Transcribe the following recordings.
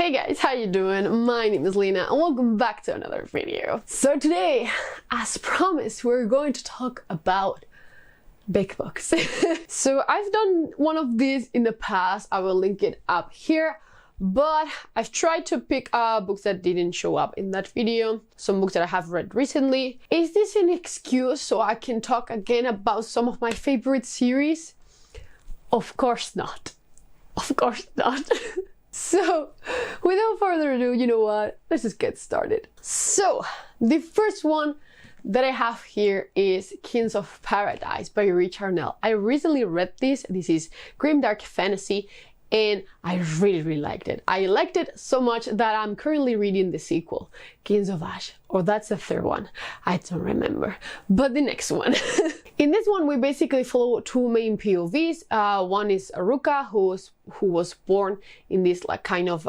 Hey guys, how you doing? My name is Lena and welcome back to another video. So today, as promised, we're going to talk about big books. So I've done one of these in the past. I will link it up here. But I've tried to pick books that didn't show up in that video, some books that I have read recently. Is this an excuse so I can talk again about some of my favorite series? Of course not. Of course not. So, without further ado, you know what? Let's just get started. So, the first one that I have here is Kings of Paradise by Richard Nell. I recently read this. This is grimdark fantasy. And I really liked it. I liked it so much that I'm currently reading the sequel, Kings of Ash, or that's the third one. I don't remember, but the next one. In this one, we basically follow two main POVs. One is Aruka, who was born in this like kind of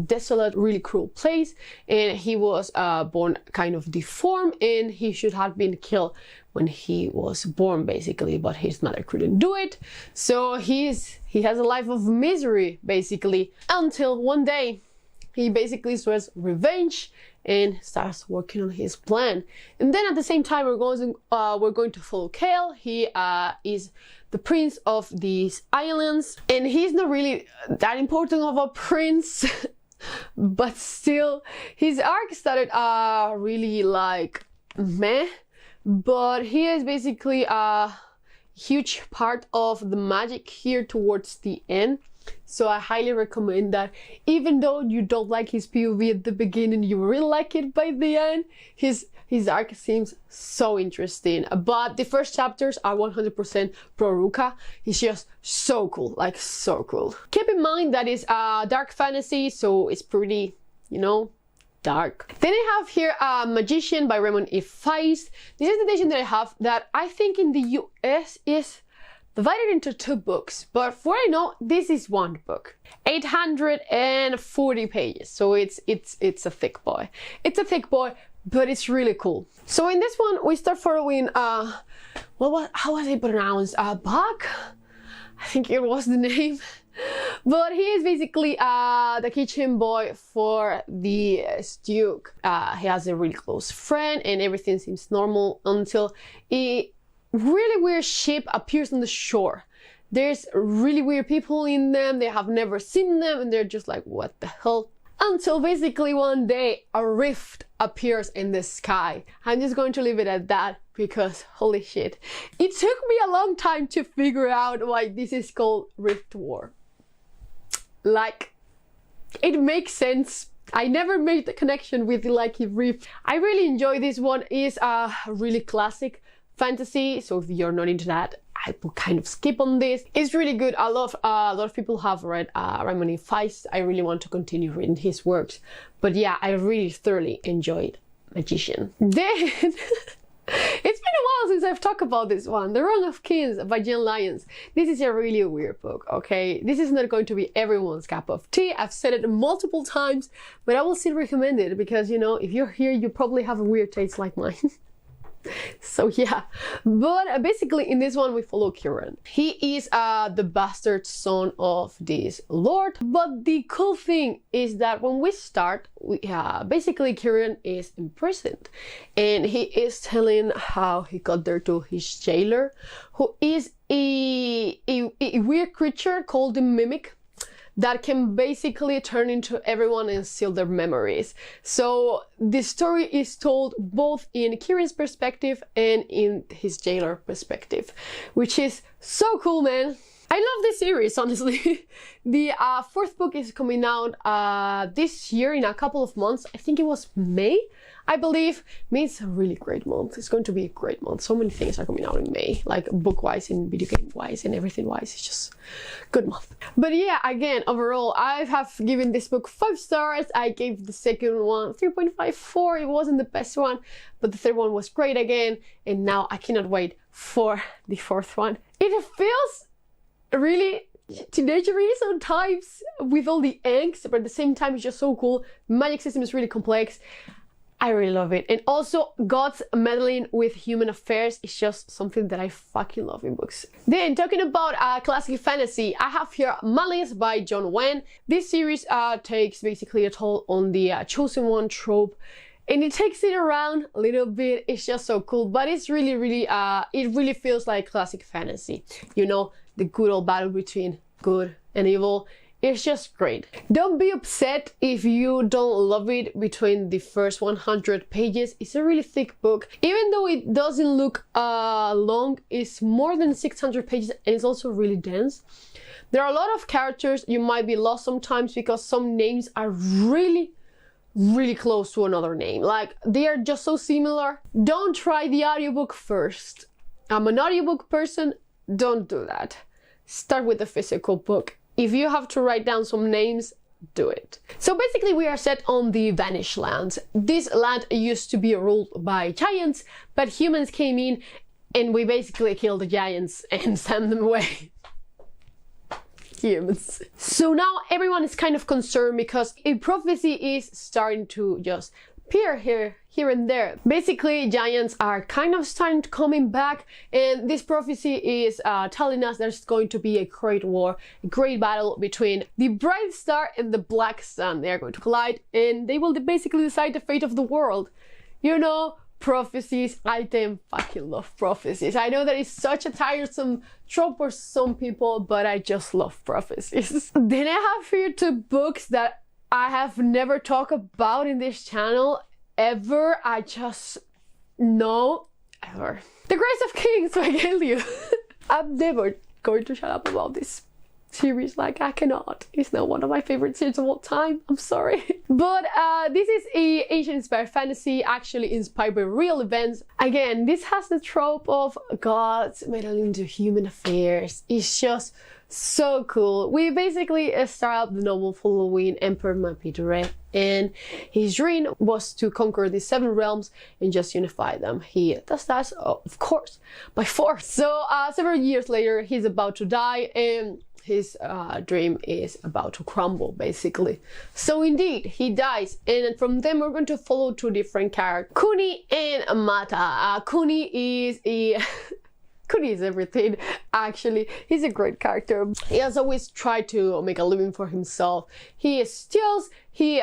desolate, really cruel place, and he was born kind of deformed, and he should have been killed when he was born, basically, but his mother couldn't do it. So he has a life of misery, basically, until one day he basically swears revenge and starts working on his plan. And then at the same time, we're going to follow Kale. He is the prince of these islands, and he's not really that important of a prince, but still, his arc started really like meh. But he is basically a huge part of the magic here towards the end. So I highly recommend that. Even though you don't like his POV at the beginning, you really like it by the end. His arc seems so interesting. But the first chapters are 100% pro Ruka. He's just so cool, like so cool. Keep in mind that it's dark fantasy, so it's pretty, you know, dark. Then I have here Magician by Raymond E. Feist. This is the edition that I have that I think in the US is divided into two books, but for what I know, this is one book. 840 pages, so it's a thick boy. It's a thick boy, but it's really cool. So in this one, we start following how was it pronounced? Bach? I think it was the name. But he is basically the kitchen boy for the Duke. He has a really close friend and everything seems normal until a really weird ship appears on the shore. There's really weird people in them, they have never seen them, and they're just like, what the hell? Until basically one day a rift appears in the sky. I'm just going to leave it at that because holy shit. It took me a long time to figure out why this is called Rift War. Like, it makes sense. I never made the connection with like a rift. I really enjoy this one. It's a really classic fantasy, so if you're not into that, I will kind of skip on this. It's really good. A lot of people have read Raymond E. Feist. I really want to continue reading his works, but yeah, I really thoroughly enjoyed Magician. Then it's been a while since I've talked about this one, The Wrong of Kings by Jen Lyons. This is a really weird book, okay? This is not going to be everyone's cup of tea. I've said it multiple times, but I will still recommend it because, you know, if you're here, you probably have a weird taste like mine. So yeah, but basically in this one we follow Kieran. He is the bastard son of this lord, but the cool thing is that when we start, basically Kieran is imprisoned and he is telling how he got there to his jailer, who is a weird creature called the Mimic that can basically turn into everyone and steal their memories. So the story is told both in Kieran's perspective and in his jailer perspective, which is so cool, man. I love this series, honestly. The fourth book is coming out this year in a couple of months. I think it was May, I believe. May is a really great month. It's going to be a great month. So many things are coming out in May, like book-wise and video game-wise and everything-wise. It's just good month. But yeah, again, overall, I have given this book 5 stars. I gave the second one 3.54. It wasn't the best one, but the third one was great again. And now I cannot wait for the fourth one. It feels really teenagery sometimes with all the angst, but at the same time it's just so cool. Magic system is really complex. I really love it. And also, God's meddling with human affairs is just something that I fucking love in books. Then, talking about classic fantasy, I have here Malice by John Wen. This series takes basically a toll on the chosen one trope, and it takes it around a little bit. It's just so cool, but it's really, really, it really feels like classic fantasy. You know, the good old battle between good and evil. It's just great. Don't be upset if you don't love it between the first 100 pages. It's a really thick book. Even though it doesn't look long, it's more than 600 pages and it's also really dense. There are a lot of characters. You might be lost sometimes because some names are really close to another name. Like, they are just so similar. Don't try the audiobook first. I'm an audiobook person. Don't do that. Start with the physical book. If you have to write down some names, do it. So basically we are set on the Vanished Lands. This land used to be ruled by giants, but humans came in and we basically killed the giants and sent them away. Humans. So now everyone is kind of concerned because a prophecy is starting to just appear here and there. Basically, giants are kind of starting to coming back, and this prophecy is telling us there's going to be a great war, a great battle between the bright star and the black sun. They are going to collide, and they will basically decide the fate of the world. You know, prophecies. I damn fucking love prophecies. I know that it's such a tiresome trope for some people, but I just love prophecies. Then I have here 2 books that I have never talked about in this channel ever. I just know ever. The Grace of Kings by Kaigan. I'm never going to shut up about this series. Like, I cannot. It's not one of my favorite series of all time. I'm sorry. But this is a Asian inspired fantasy, actually inspired by real events. Again, this has the trope of gods meddling into human affairs. It's just so cool. We basically start out the novel following Emperor pt2, and his dream was to conquer the 7 realms and just unify them. He does that, of course, by force. So several years later, he's about to die, and his dream is about to crumble, basically. So indeed, he dies, and from them we're going to follow 2 different characters, Kuni and Mata. Kuni is a Kuni is everything, actually. He's a great character. He has always tried to make a living for himself. He steals, he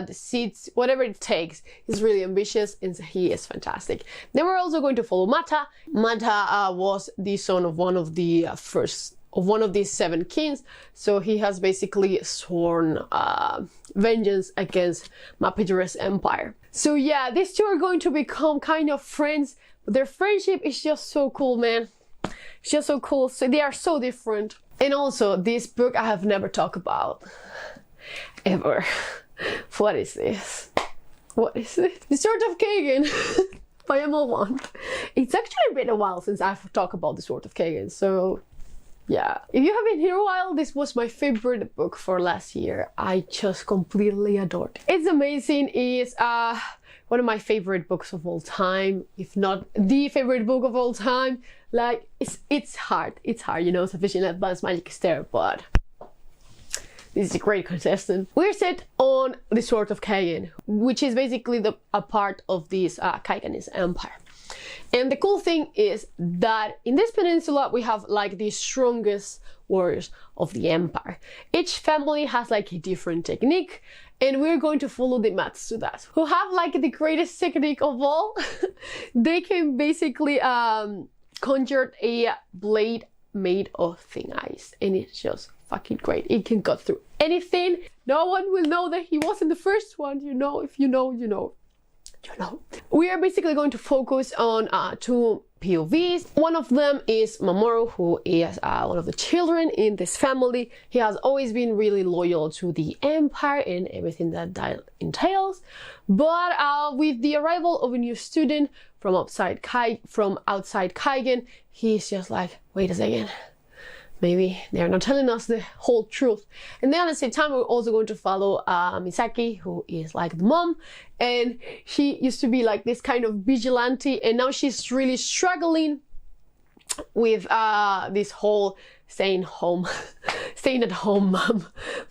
deceives, whatever it takes. He's really ambitious and he is fantastic. Then we're also going to follow Mata. Mata was the son of one of the one of these 7 kings, so he has basically sworn vengeance against pt2's empire. So yeah, these 2 are going to become kind of friends, but their friendship is just so cool, man. It's just so cool. So they are so different. And also, this book I have never talked about ever. What is this? What is it? The Sword of Kaigen by ML1. It's actually been a while since I've talked about the Sword of Kaigen, so yeah. If you have been here a while, this was my favorite book for last year. I just completely adored it. It's amazing. It's one of my favorite books of all time, if not the favorite book of all time. Like, it's hard, you know, Sufficient Advanced Magic is there, but this is a great contestant. We're set on the Sword of Kaigen, which is basically a part of this Kaiganese empire. And the cool thing is that in this peninsula we have like the strongest warriors of the empire. Each family has like a different technique, and we're going to follow the Matsudas, who have like the greatest technique of all. They can basically conjure a blade made of thin ice, and it's just fucking great. It can cut through anything. No one will know that he wasn't the first one, you know. If you know, you know. You know. We are basically going to focus on 2 POVs. One of them is Mamoru, who is one of the children in this family. He has always been really loyal to the empire and everything that entails. But with the arrival of a new student from outside Kaigan, he's just like, wait a second. Maybe they're not telling us the whole truth. And then at the same time, we're also going to follow Misaki, who is like the mom. And she used to be like this kind of vigilante, and now she's really struggling with this whole staying at home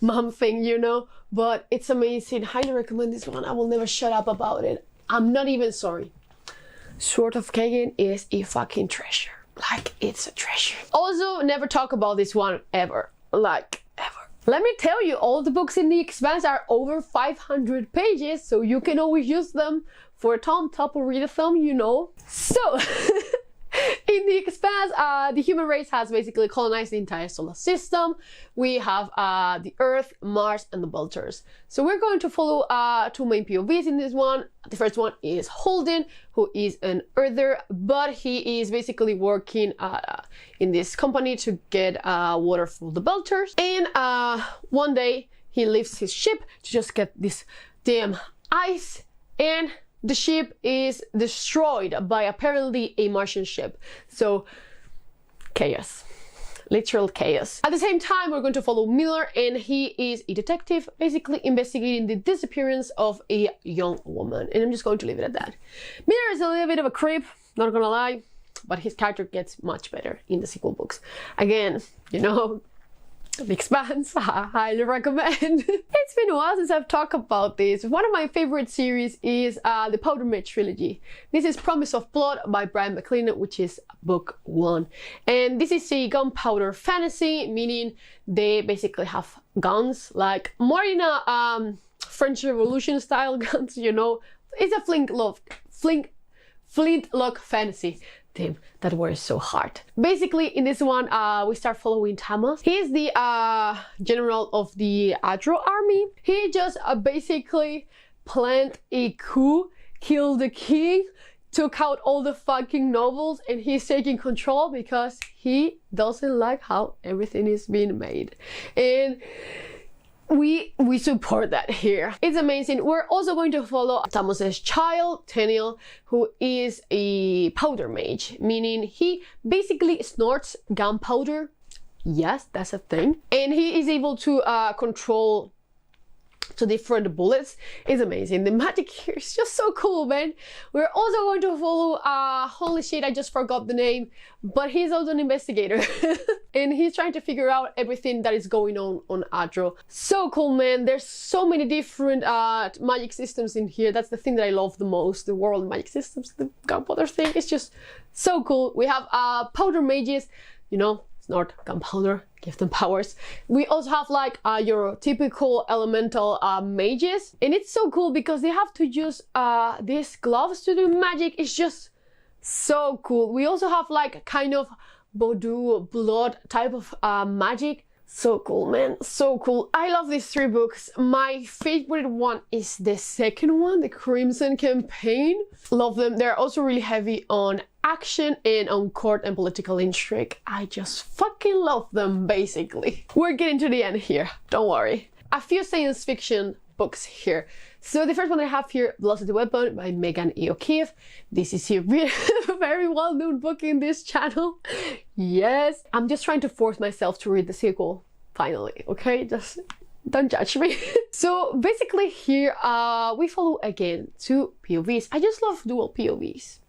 mom thing, you know. But it's amazing. Highly recommend this one. I will never shut up about it. I'm not even sorry. Sword of Kaigen is a fucking treasure. Like, it's a treasure. Also, never talk about this one ever. Like, ever. Let me tell you, all the books in the Expanse are over 500 pages, so you can always use them for a top or read a thumb, you know. So, in the Expanse, the human race has basically colonized the entire solar system. We have the Earth, Mars, and the Vultures. So we're going to follow two main POVs in this one. The first one is Holden, who is an Earther, but he is basically working in this company to get water for the Vultures. And one day he leaves his ship to just get this damn ice, and the ship is destroyed by apparently a Martian ship. So, chaos. Literal chaos. At the same time, we're going to follow Miller, and he is a detective, basically investigating the disappearance of a young woman. And I'm just going to leave it at that. Miller is a little bit of a creep, not gonna lie, but his character gets much better in the sequel books. Again, you know, The Expanse, I highly recommend. It's been a while since I've talked about this. One of my favorite series is the Powder Mage trilogy. This is Promise of Blood by Brian McLean, which is book 1. And this is a gunpowder fantasy, meaning they basically have guns, like more in a French Revolution style guns, you know. It's a flintlock fantasy. Damn, that word is so hard. Basically, in this one, we start following Thomas. He is the general of the Adro army. He just basically planned a coup, killed the king, took out all the fucking nobles, and he's taking control because he doesn't like how everything is being made. And we support that here. It's amazing. We're also going to follow Thomas's child, Tenniel, who is a powder mage, meaning he basically snorts gunpowder. Yes, that's a thing. And he is able to control to different bullets. It's amazing. The magic here is just so cool, man. We're also going to follow holy shit, I just forgot the name, but he's also an investigator and he's trying to figure out everything that is going on Adro. So cool, man. There's so many different magic systems in here. That's the thing that I love the most. The world magic systems, the gunpowder thing is just so cool. We have powder mages, you know, snort gunpowder, give them powers. We also have like your typical elemental mages, and it's so cool because they have to use these gloves to do magic. It's just so cool. We also have like kind of voodoo blood type of magic. So cool, man, so cool. I love these 3 books. My favorite one is the second one, the Crimson Campaign. Love them. They're also really heavy on action and on court and political intrigue. I just fucking love them, basically. We're getting to the end here, don't worry. A few science fiction books here. So the first one I have here, Velocity Weapon by Megan E. O'Keefe. This is a really very well-known book in this channel. Yes, I'm just trying to force myself to read the sequel, finally, okay? Just don't judge me. So basically here, we follow again 2 POVs. I just love dual POVs.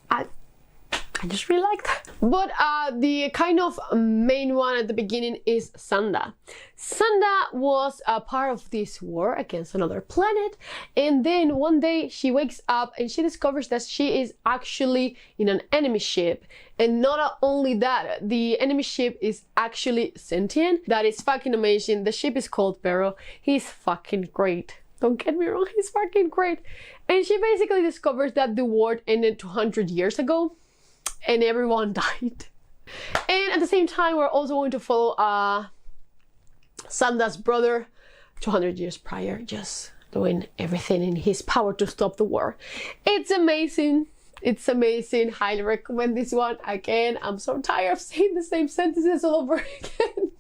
I just really like that. But the kind of main one at the beginning is Sanda. Sanda was a part of this war against another planet, and then one day she wakes up and she discovers that she is actually in an enemy ship. And not only that, the enemy ship is actually sentient. That is fucking amazing. The ship is called Barrow. He's fucking great. Don't get me wrong, he's fucking great. And she basically discovers that the war ended 200 years ago and everyone died. And at the same time, we're also going to follow Sanda's brother 200 years prior, just doing everything in his power to stop the war. It's amazing. It's amazing. Highly recommend this one. Again, I'm so tired of saying the same sentences all over again.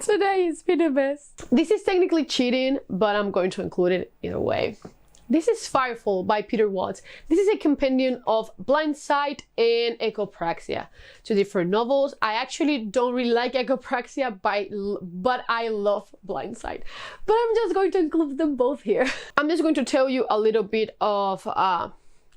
Today has been the best. This is technically cheating, but I'm going to include it either way. This is Firefall by Peter Watts. This is a compendium of Blindsight and Echopraxia, 2 different novels. I actually don't really like Echopraxia, but I love Blindsight. But I'm just going to include them both here. I'm just going to tell you a little bit of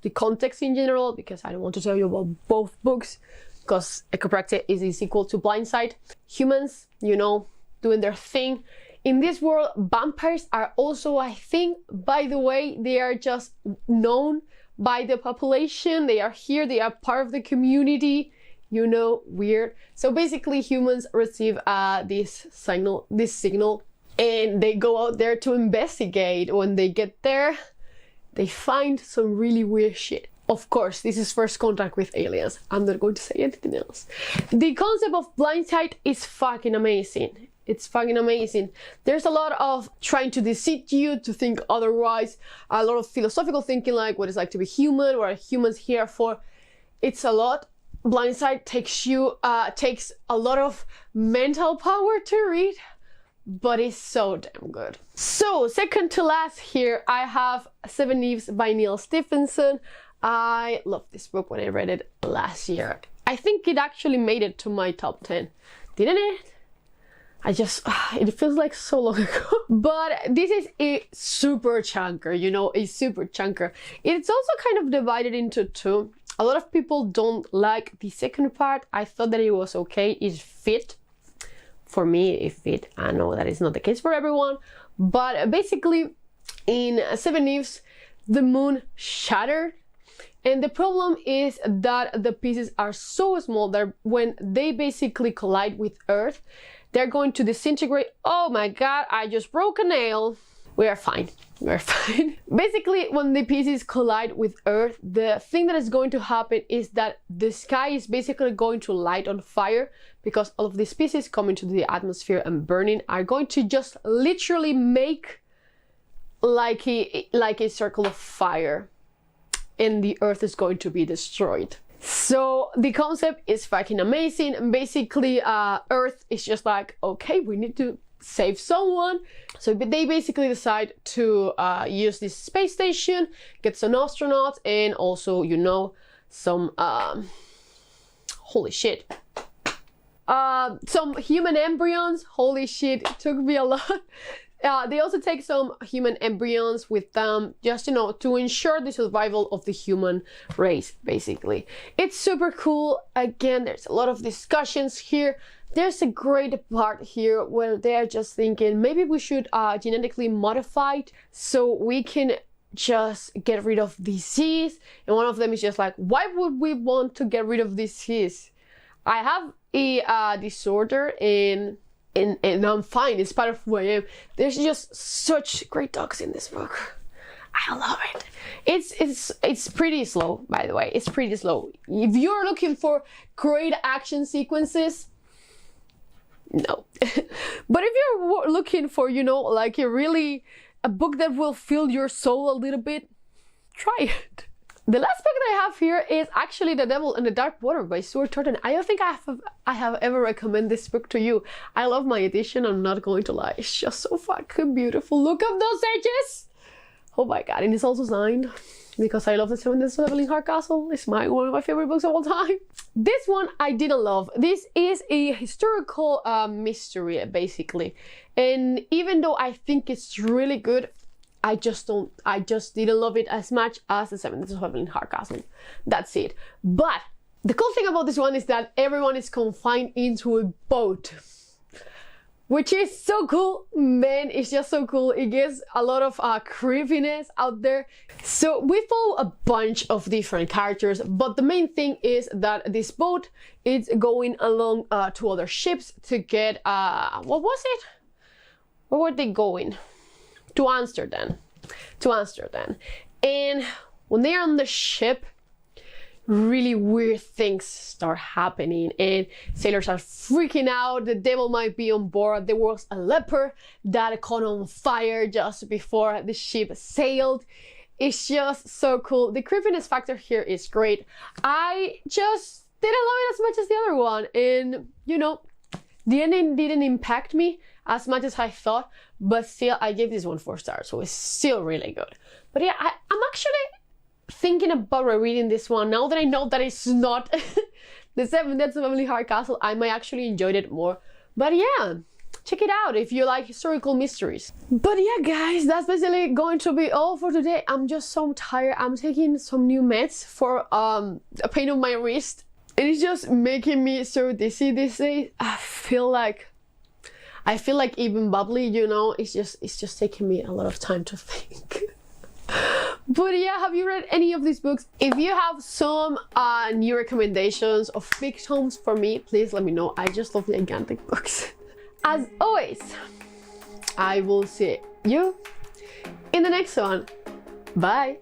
the context in general, because I don't want to tell you about both books, because Echopraxia is a sequel to Blindsight. Humans, you know, doing their thing In this world, vampires are also a thing. By the way, they are just known by the population. They are here, they are part of the community. You know, weird. So basically humans receive this signal, and they go out there to investigate. When they get there, they find some really weird shit. Of course, this is first contact with aliens. I'm not going to say anything else. The concept of blind sight is fucking amazing. It's fucking amazing. There's a lot of trying to deceive you to think otherwise. A lot of philosophical thinking, like what it's like to be human, what are humans here for. It's a lot. Blind sight takes a lot of mental power to read, but it's so damn good. So second to last here, I have Seveneeves by Neil Stephenson. I loved this book when I read it last year. I think it actually made it to my top 10, didn't it? It feels like so long ago. But this is a super chunker, you know, a super chunker. It's also kind of divided into two. A lot of people don't like the second part. I thought that it was okay. It fit. For me, it fit. I know that is not the case for everyone. But basically, in Seveneeves, the moon shattered. And the problem is that the pieces are so small that when they basically collide with Earth, they're going to disintegrate. Oh my god, I just broke a nail. We are fine. We are fine. Basically, when the pieces collide with Earth, the thing that is going to happen is that the sky is basically going to light on fire, because all of these pieces coming to the atmosphere and burning are going to just literally make like a circle of fire, and the Earth is going to be destroyed. So the concept is fucking amazing. Basically, Earth is just like, okay, we need to save someone. So they basically decide to use this space station, get some astronauts, and also, you know, some holy shit, some human embryons. Holy shit, it took me a lot. They also take some human embryons with them, just, you know, to ensure the survival of the human race, basically. It's super cool. Again, there's a lot of discussions here. There's a great part here where they're just thinking, maybe we should genetically modify it so we can just get rid of disease. And one of them is just like, why would we want to get rid of disease? I have a disorder and I'm fine. It's part of who I am. There's just such great talks in this book. I love it. It's pretty slow, by the way. It's pretty slow. If you're looking for great action sequences, no. But if you're looking for, you know, like a book that will fill your soul a little bit, try it. The last book that I have here is actually The Devil in the Dark Water by Stuart Turton. I don't think I have ever recommended this book to you. I love my edition, I'm not going to lie. It's just so fucking beautiful. Look at those edges! Oh my god, and it's also signed, because I love the Seven Deaths of Evelyn Hardcastle. It's one of my favorite books of all time. This one I didn't love. This is a historical mystery, basically. And even though I think it's really good, I just didn't love it as much as the Seven Deaths of Evelyn Hardcastle. That's it. But the cool thing about this one is that everyone is confined into a boat, which is so cool. Man, it's just so cool. It gets a lot of creepiness out there. So we follow a bunch of different characters, but the main thing is that this boat is going along to other ships to get, what was it? Where were they going? To Amsterdam. And when they're on the ship, really weird things start happening and sailors are freaking out. The devil might be on board. There was a leper that caught on fire just before the ship sailed. It's just so cool. The creepiness factor here is great. I just didn't love it as much as the other one, and you know, the ending didn't impact me as much as I thought, but still I gave this one 4 stars, so it's still really good. But yeah, I'm actually thinking about rereading this one now that I know that it's not the Seven Deaths of Evelyn Hardcastle. I might actually enjoy it more. But yeah, check it out if you like historical mysteries. But yeah, guys, that's basically going to be all for today. I'm just so tired. I'm taking some new meds for a pain on my wrist, and it's just making me so dizzy these days. I feel like I feel like even Bubbly, you know, it's just taking me a lot of time to think. But yeah, have you read any of these books? If you have some new recommendations of fic tomes for me, please let me know. I just love gigantic books. As always, I will see you in the next one. Bye.